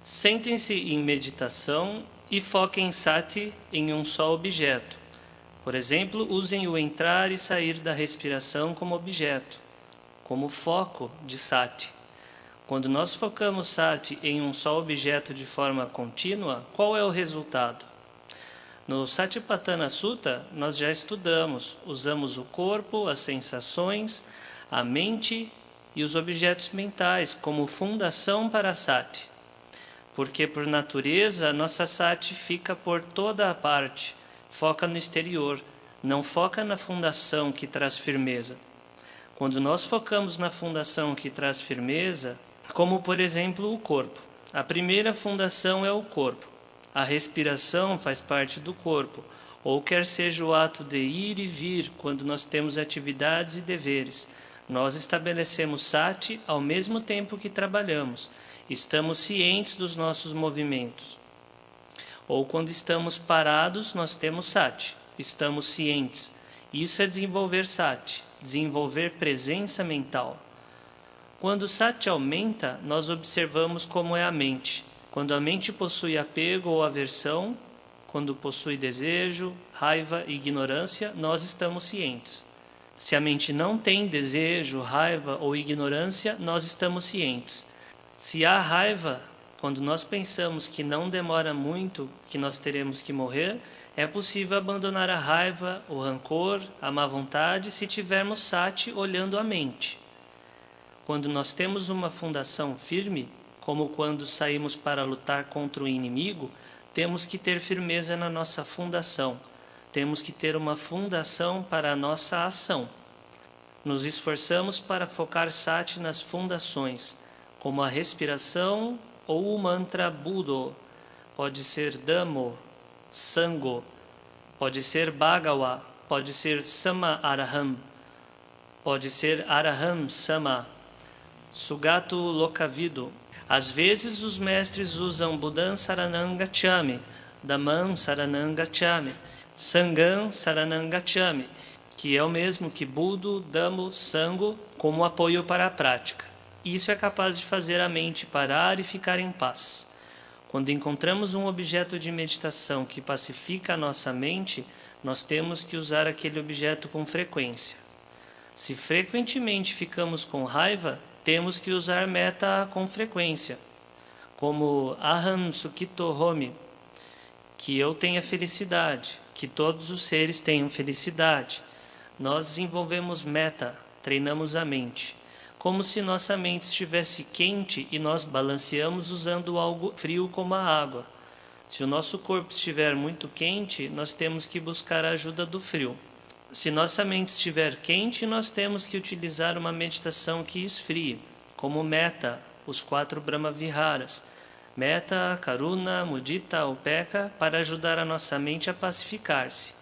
Sentem-se em meditação e foquem sati em um só objeto. Por exemplo, usem o entrar e sair da respiração como objeto, como foco de sati. Quando nós focamos sati em um só objeto de forma contínua, qual é o resultado? No Satipatthana Sutta, nós já estudamos, usamos o corpo, as sensações, a mente e os objetos mentais como fundação para a sati. Porque, por natureza, nossa sati fica por toda a parte, foca no exterior, não foca na fundação que traz firmeza. Quando nós focamos na fundação que traz firmeza, como por exemplo o corpo, a primeira fundação é o corpo. A respiração faz parte do corpo, ou quer seja o ato de ir e vir quando nós temos atividades e deveres. Nós estabelecemos sati ao mesmo tempo que trabalhamos. Estamos cientes dos nossos movimentos. Ou quando estamos parados, nós temos sati. Estamos cientes. Isso é desenvolver sati, desenvolver presença mental. Quando o sati aumenta, nós observamos como é a mente. Quando a mente possui apego ou aversão, quando possui desejo, raiva e ignorância, nós estamos cientes. Se a mente não tem desejo, raiva ou ignorância, nós estamos cientes. Se há raiva, quando nós pensamos que não demora muito, que nós teremos que morrer, é possível abandonar a raiva, o rancor, a má vontade, se tivermos sati olhando a mente. Quando nós temos uma fundação firme, como quando saímos para lutar contra o inimigo, temos que ter firmeza na nossa fundação. Temos que ter uma fundação para a nossa ação. Nos esforçamos para focar sati nas fundações, como a respiração ou o mantra Budo. Pode ser Dhammo, Sango, pode ser Bhagawa, pode ser Sama Araham, pode ser Araham Sama, Sugato Lokavido. Às vezes os mestres usam Buddham Saranam Gacchami, Dhammam Saranam Gacchami, Sangham Saranam Gacchami, que é o mesmo que Budo, Dhammo, Sango, como apoio para a prática. Isso é capaz de fazer a mente parar e ficar em paz. Quando encontramos um objeto de meditação que pacifica a nossa mente, nós temos que usar aquele objeto com frequência. Se frequentemente ficamos com raiva, temos que usar metta com frequência, como Aham Sukhito Homi, que eu tenha felicidade, que todos os seres tenham felicidade. Nós desenvolvemos metta, treinamos a mente, como se nossa mente estivesse quente e nós balanceamos usando algo frio como a água. Se o nosso corpo estiver muito quente, nós temos que buscar a ajuda do frio. Se nossa mente estiver quente, nós temos que utilizar uma meditação que esfrie, como metta, os 4 Brahma-viharas, metta, karuna, mudita, upekkha, para ajudar a nossa mente a pacificar-se.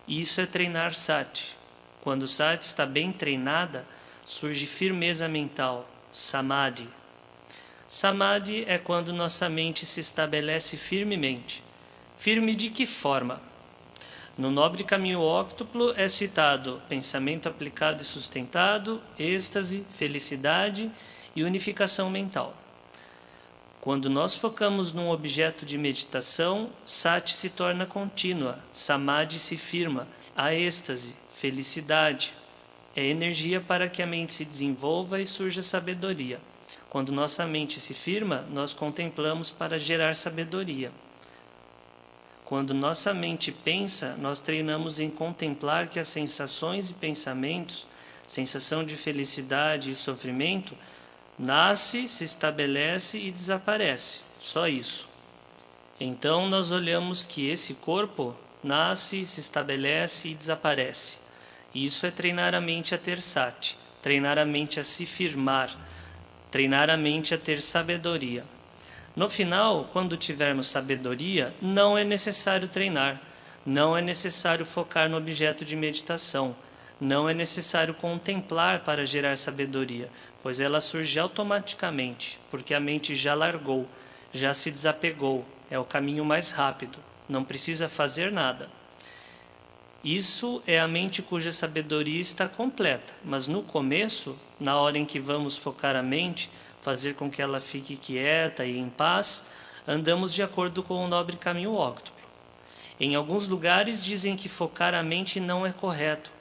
Isso é treinar sati. Quando o sati está bem treinada, surge firmeza mental, samadhi. Samadhi é quando nossa mente se estabelece firmemente. Firme de que forma? No Nobre Caminho Óctuplo é citado pensamento aplicado e sustentado, êxtase, felicidade e unificação mental. Quando nós focamos num objeto de meditação, sati se torna contínua, samadhi se firma, a êxtase, felicidade, é energia para que a mente se desenvolva e surja sabedoria. Quando nossa mente se firma, nós contemplamos para gerar sabedoria. Quando nossa mente pensa, nós treinamos em contemplar que as sensações e pensamentos, sensação de felicidade e sofrimento, nasce, se estabelece e desaparece. Só isso. Então nós olhamos que esse corpo nasce, se estabelece e desaparece. Isso é treinar a mente a ter sati, treinar a mente a se firmar, treinar a mente a ter sabedoria. No final, quando tivermos sabedoria, não é necessário treinar, não é necessário focar no objeto de meditação, não é necessário contemplar para gerar sabedoria, pois ela surge automaticamente, porque a mente já largou, já se desapegou, é o caminho mais rápido, não precisa fazer nada. Isso é a mente cuja sabedoria está completa, mas no começo, na hora em que vamos focar a mente, fazer com que ela fique quieta e em paz, andamos de acordo com o nobre caminho óctuplo. Em alguns lugares dizem que focar a mente não é correto.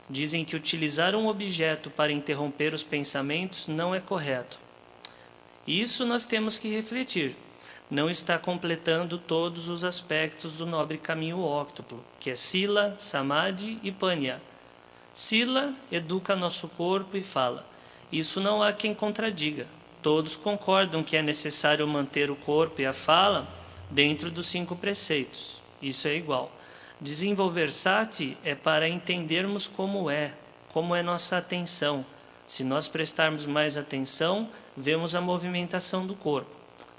Dizem que utilizar um objeto para interromper os pensamentos não é correto. Isso nós temos que refletir. Não está completando todos os aspectos do nobre caminho óctuplo, que é Sila, Samadhi e Panya. Sila educa nosso corpo e fala. Isso não há quem contradiga. Todos concordam que é necessário manter o corpo e a fala dentro dos 5 preceitos. Isso é igual. Desenvolver sati é para entendermos como é nossa atenção. Se nós prestarmos mais atenção, vemos a movimentação do corpo.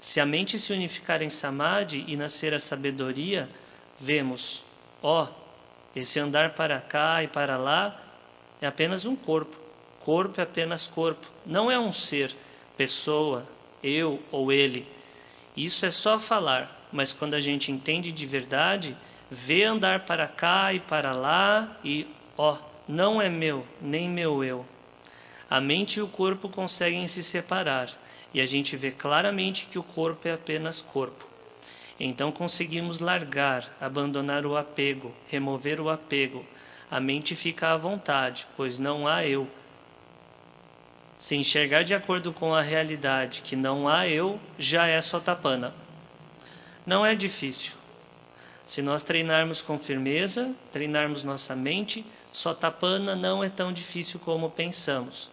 Se a mente se unificar em samadhi e nascer a sabedoria, vemos, esse andar para cá e para lá é apenas um corpo. Corpo é apenas corpo. Não é um ser, pessoa, eu ou ele. Isso é só falar, mas quando a gente entende de verdade, vê andar para cá e para lá e, não é meu, nem meu eu. A mente e o corpo conseguem se separar e a gente vê claramente que o corpo é apenas corpo. Então conseguimos largar, abandonar o apego, remover o apego. A mente fica à vontade, pois não há eu. Se enxergar de acordo com a realidade que não há eu, já é Sotapanna. Não é difícil. Se nós treinarmos com firmeza, treinarmos nossa mente, Sotapanna não é tão difícil como pensamos.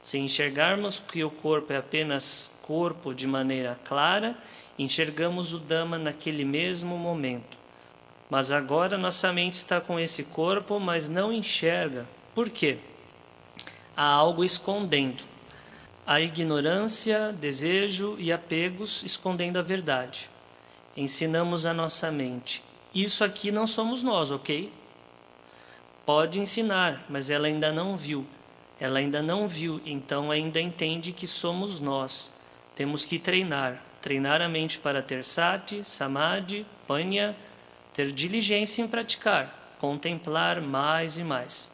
Se enxergarmos que o corpo é apenas corpo de maneira clara, enxergamos o Dhamma naquele mesmo momento. Mas agora nossa mente está com esse corpo, mas não enxerga. Por quê? Há algo escondendo. A ignorância, desejo e apegos escondendo a verdade. Ensinamos a nossa mente. Isso aqui não somos nós, ok? Pode ensinar, mas ela ainda não viu. Ela ainda não viu, então ainda entende que somos nós. Temos que treinar a mente para ter sati, samadhi, panya, ter diligência em praticar, contemplar mais e mais.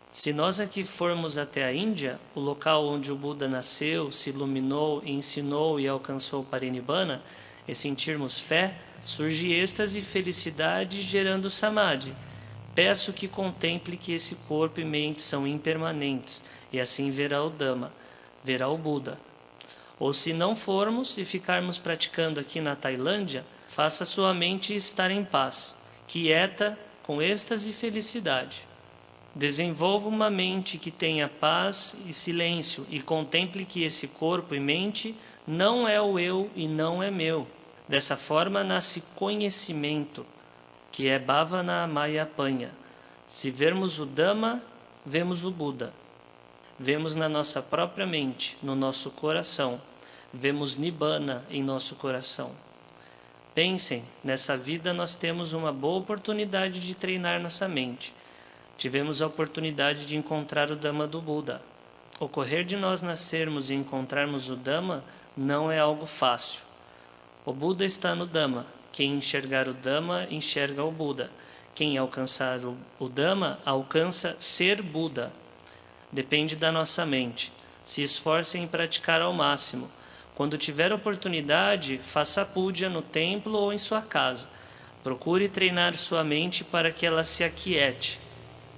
Se nós aqui formos até a Índia, o local onde o Buda nasceu, se iluminou, ensinou e alcançou o Parinibbana, e sentirmos fé, surge êxtase e felicidade gerando samadhi. Peço que contemple que esse corpo e mente são impermanentes, e assim verá o Dhamma, verá o Buda. Ou se não formos e ficarmos praticando aqui na Tailândia, faça sua mente estar em paz, quieta, com êxtase e felicidade. Desenvolva uma mente que tenha paz e silêncio e contemple que esse corpo e mente não é o eu e não é meu. Dessa forma nasce conhecimento, que é Bhavana Maya Panya. Se vermos o Dhamma, vemos o Buda. Vemos na nossa própria mente, no nosso coração. Vemos Nibbana em nosso coração. Pensem, nessa vida nós temos uma boa oportunidade de treinar nossa mente. Tivemos a oportunidade de encontrar o Dhamma do Buda. Ocorrer de nós nascermos e encontrarmos o Dhamma não é algo fácil. O Buda está no Dhamma. Quem enxergar o Dhamma, enxerga o Buda. Quem alcançar o Dhamma, alcança ser Buda. Depende da nossa mente. Se esforce em praticar ao máximo. Quando tiver oportunidade, faça puja no templo ou em sua casa. Procure treinar sua mente para que ela se aquiete,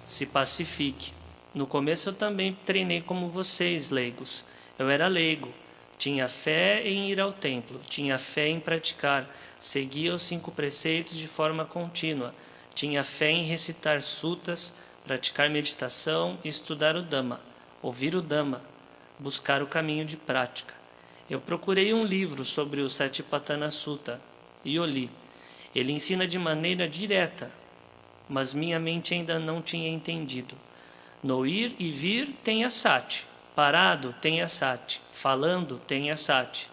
se pacifique. No começo eu também treinei como vocês, leigos. Eu era leigo. Tinha fé em ir ao templo, tinha fé em praticar, seguia os 5 preceitos de forma contínua, tinha fé em recitar sutas, praticar meditação e estudar o Dhamma, ouvir o Dhamma, buscar o caminho de prática. Eu procurei um livro sobre o Satipatthana Sutta e o li. Ele ensina de maneira direta, mas minha mente ainda não tinha entendido. No ir e vir tem a sati. Parado, tenha sati. Falando, tenha sati.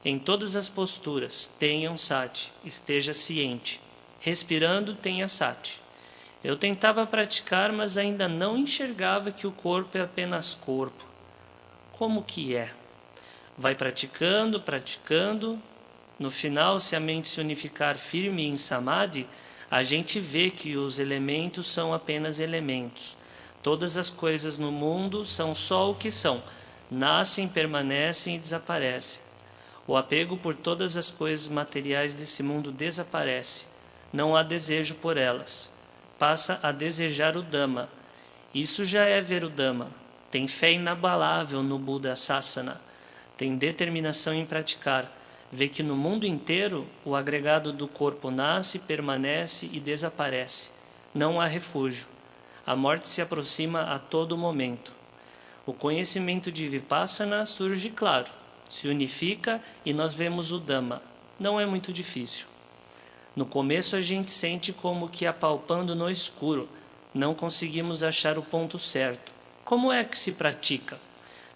Em todas as posturas, tenham sati. Esteja ciente. Respirando, tenha sati. Eu tentava praticar, mas ainda não enxergava que o corpo é apenas corpo. Como que é? Vai praticando, praticando. No final, se a mente se unificar firme em samadhi, a gente vê que os elementos são apenas elementos. Todas as coisas no mundo são só o que são. Nascem, permanecem e desaparecem. O apego por todas as coisas materiais desse mundo desaparece. Não há desejo por elas. Passa a desejar o Dhamma. Isso já é ver o Dhamma. Tem fé inabalável no Buda Sasana. Tem determinação em praticar. Vê que no mundo inteiro o agregado do corpo nasce, permanece e desaparece. Não há refúgio. A morte se aproxima a todo momento. O conhecimento de Vipassana surge claro, se unifica e nós vemos o Dhamma. Não é muito difícil. No começo a gente sente como que apalpando no escuro. Não conseguimos achar o ponto certo. Como é que se pratica?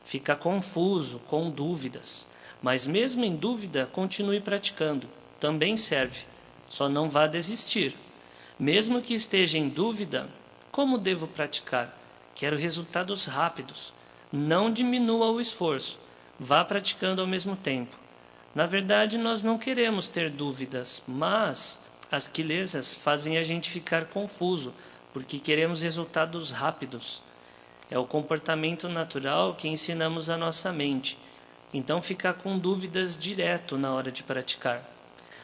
Fica confuso, com dúvidas. Mas mesmo em dúvida, continue praticando. Também serve. Só não vá desistir. Mesmo que esteja em dúvida, como devo praticar? Quero resultados rápidos. Não diminua o esforço. Vá praticando ao mesmo tempo. Na verdade, nós não queremos ter dúvidas, mas as quilesas fazem a gente ficar confuso, porque queremos resultados rápidos. É o comportamento natural que ensinamos à nossa mente. Então, ficar com dúvidas direto na hora de praticar.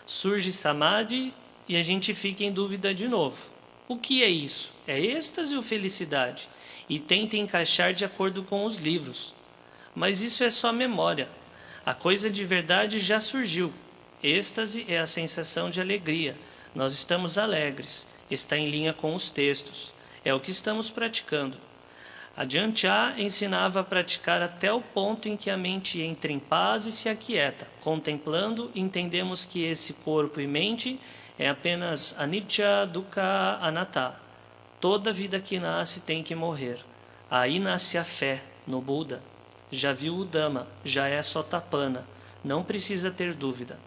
Surge samadhi e a gente fica em dúvida de novo. O que é isso? É êxtase ou felicidade? E tenta encaixar de acordo com os livros. Mas isso é só memória. A coisa de verdade já surgiu. Êxtase é a sensação de alegria. Nós estamos alegres. Está em linha com os textos. É o que estamos praticando. Ajahn Chah ensinava a praticar até o ponto em que a mente entra em paz e se aquieta. Contemplando, entendemos que esse corpo e mente é apenas anicca, dukkha, anatta. Toda vida que nasce tem que morrer. Aí nasce a fé no Buda. Já viu o Dhamma, já é Sotapanna. Não precisa ter dúvida.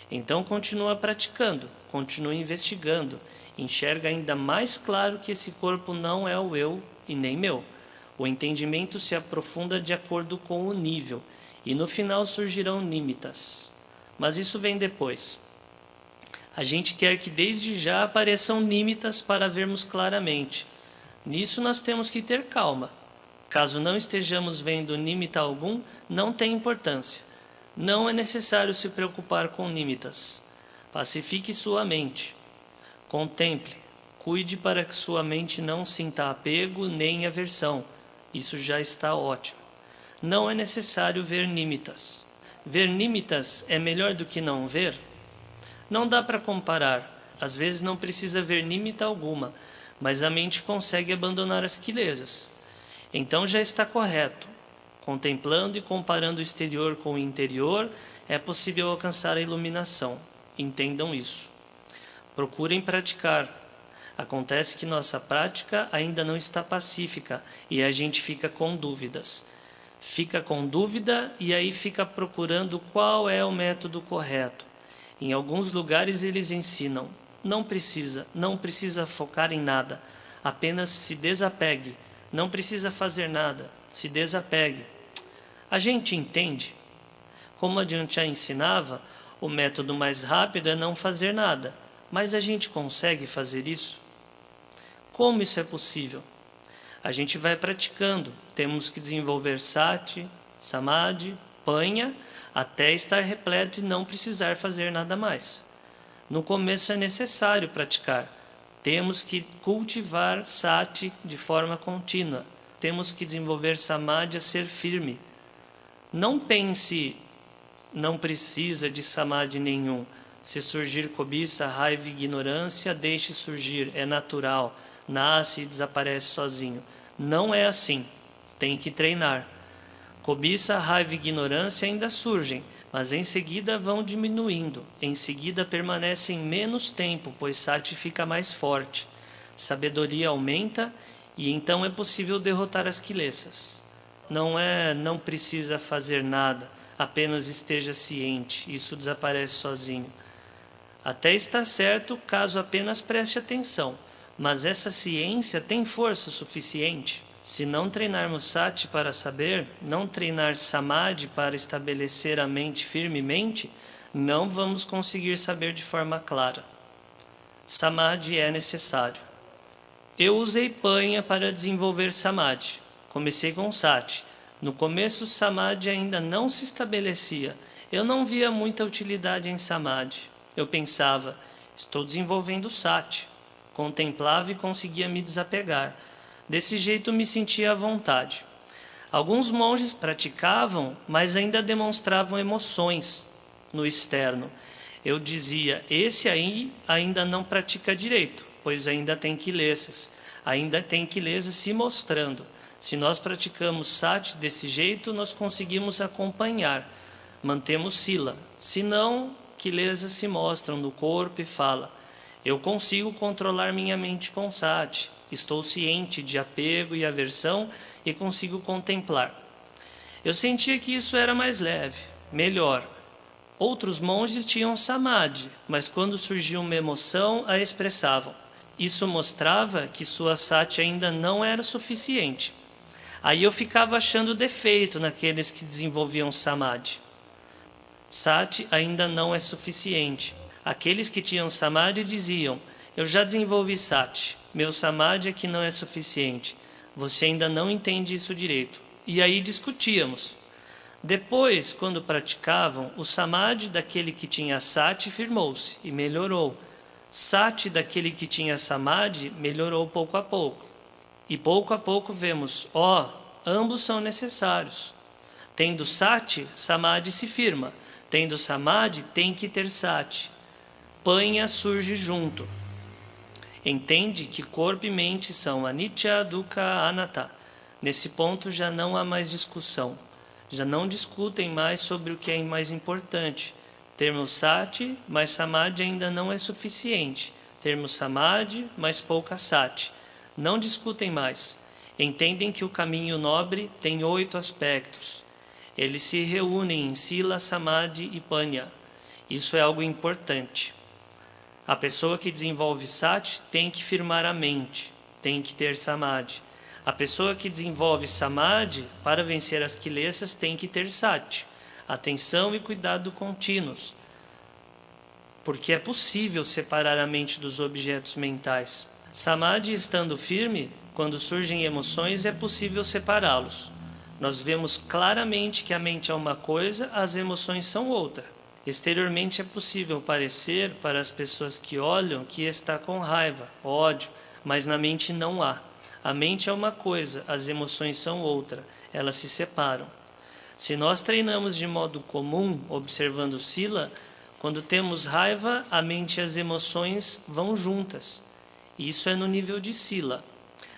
Então continua praticando, continua investigando. Enxerga ainda mais claro que esse corpo não é o eu e nem meu. O entendimento se aprofunda de acordo com o nível. E no final surgirão nímitas. Mas isso vem depois. A gente quer que desde já apareçam nímitas para vermos claramente. Nisso nós temos que ter calma. Caso não estejamos vendo nímita algum, não tem importância. Não é necessário se preocupar com nímitas. Pacifique sua mente. Contemple. Cuide para que sua mente não sinta apego nem aversão. Isso já está ótimo. Não é necessário ver nímitas. Ver nímitas é melhor do que não ver? Não dá para comparar. Às vezes não precisa ver nímita alguma, mas a mente consegue abandonar as quilesas. Então já está correto. Contemplando e comparando o exterior com o interior, é possível alcançar a iluminação. Entendam isso. Procurem praticar. Acontece que nossa prática ainda não está pacífica e a gente fica com dúvidas. Fica com dúvida e aí fica procurando qual é o método correto. Em alguns lugares eles ensinam, não precisa focar em nada, apenas se desapegue, não precisa fazer nada, se desapegue. A gente entende? Como a Ajahn Chah ensinava, o método mais rápido é não fazer nada, mas a gente consegue fazer isso? Como isso é possível? A gente vai praticando, temos que desenvolver sati, samadhi, panha, até estar repleto e não precisar fazer nada mais. No começo é necessário praticar. Temos que cultivar sati de forma contínua. Temos que desenvolver samadhi a ser firme. Não pense, não precisa de samadhi nenhum. Se surgir cobiça, raiva e ignorância, deixe surgir, é natural. Nasce e desaparece sozinho. Não é assim. Tem que treinar. Cobiça, raiva e ignorância ainda surgem, mas em seguida vão diminuindo. Em seguida permanecem menos tempo, pois sati fica mais forte. Sabedoria aumenta e então é possível derrotar as quilesas. Não precisa fazer nada, apenas esteja ciente, isso desaparece sozinho. Até está certo caso apenas preste atenção, mas essa ciência tem força suficiente? Se não treinarmos sati para saber, não treinar samadhi para estabelecer a mente firmemente, não vamos conseguir saber de forma clara. Samadhi é necessário. Eu usei panha para desenvolver samadhi. Comecei com sati. No começo, samadhi ainda não se estabelecia. Eu não via muita utilidade em Samadhi. Eu pensava, estou desenvolvendo Sati. Contemplava e conseguia me desapegar. Desse jeito me sentia à vontade. Alguns monges praticavam, mas ainda demonstravam emoções no externo. Eu dizia, esse aí ainda não pratica direito, pois ainda tem quilesas. Ainda tem quilesas se mostrando. Se nós praticamos Sati desse jeito, nós conseguimos acompanhar. Mantemos sila. Se não, quilesas se mostram no corpo e fala. Eu consigo controlar minha mente com Sati. Estou ciente de apego e aversão e consigo contemplar. Eu sentia que isso era mais leve, melhor. Outros monges tinham Samadhi, mas quando surgia uma emoção, a expressavam. Isso mostrava que sua Sati ainda não era suficiente. Aí eu ficava achando defeito naqueles que desenvolviam Samadhi. Sati ainda não é suficiente. Aqueles que tinham Samadhi diziam, eu já desenvolvi Sati, meu Samadhi é que não é suficiente. Você ainda não entende isso direito. E aí discutíamos. Depois, quando praticavam, o Samadhi daquele que tinha Sati firmou-se e melhorou. Sati daquele que tinha Samadhi melhorou pouco a pouco. E pouco a pouco vemos, ambos são necessários. Tendo Sati, Samadhi se firma. Tendo Samadhi, tem que ter Sati. Panha surge junto. Entende que corpo e mente são Anicca, Dukkha, Anatta. Nesse ponto já não há mais discussão. Já não discutem mais sobre o que é mais importante. Termos Sati, mas Samadhi ainda não é suficiente. Termos Samadhi, mas pouca Sati. Não discutem mais. Entendem que o caminho nobre tem 8 aspectos. Eles se reúnem em Sila, Samadhi e Panya. Isso é algo importante. A pessoa que desenvolve Sati tem que firmar a mente, tem que ter Samadhi. A pessoa que desenvolve Samadhi, para vencer as quilesas, tem que ter Sati, atenção e cuidado contínuos. Porque é possível separar a mente dos objetos mentais. Samadhi estando firme, quando surgem emoções, é possível separá-los. Nós vemos claramente que a mente é uma coisa, as emoções são outra. Exteriormente é possível parecer para as pessoas que olham que está com raiva, ódio, mas na mente não há. A mente é uma coisa, as emoções são outra, elas se separam. Se nós treinamos de modo comum, observando Sila, quando temos raiva, a mente e as emoções vão juntas. Isso é no nível de Sila.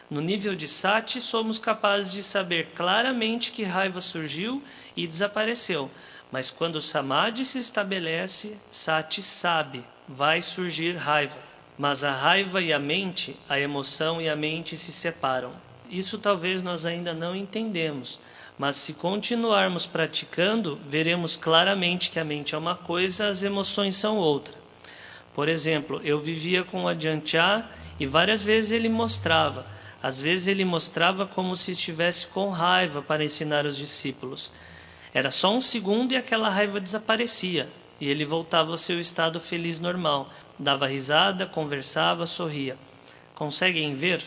No nível de Sati, somos capazes de saber claramente que raiva surgiu e desapareceu. Mas quando o Samadhi se estabelece, Sati sabe, vai surgir raiva. Mas a raiva e a mente, a emoção e a mente se separam. Isso talvez nós ainda não entendemos, mas se continuarmos praticando, veremos claramente que a mente é uma coisa, as emoções são outra. Por exemplo, eu vivia com o Ajahn e várias vezes ele mostrava. Às vezes ele mostrava como se estivesse com raiva para ensinar os discípulos. Era só um segundo e aquela raiva desaparecia, e ele voltava ao seu estado feliz normal, dava risada, conversava, sorria. Conseguem ver?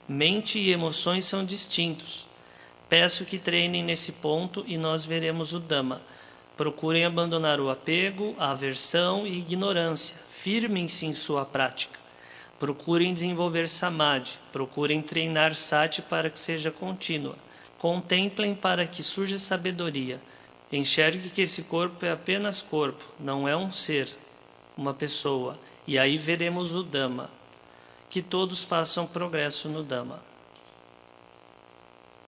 Mente e emoções são distintos. Peço que treinem nesse ponto e nós veremos o Dhamma. Procurem abandonar o apego, a aversão e ignorância. Firmem-se em sua prática. Procurem desenvolver Samadhi. Procurem treinar Sati para que seja contínua. Contemplem para que surja sabedoria. Enxergue que esse corpo é apenas corpo, não é um ser, uma pessoa. E aí veremos o Dhamma. Que todos façam progresso no Dhamma.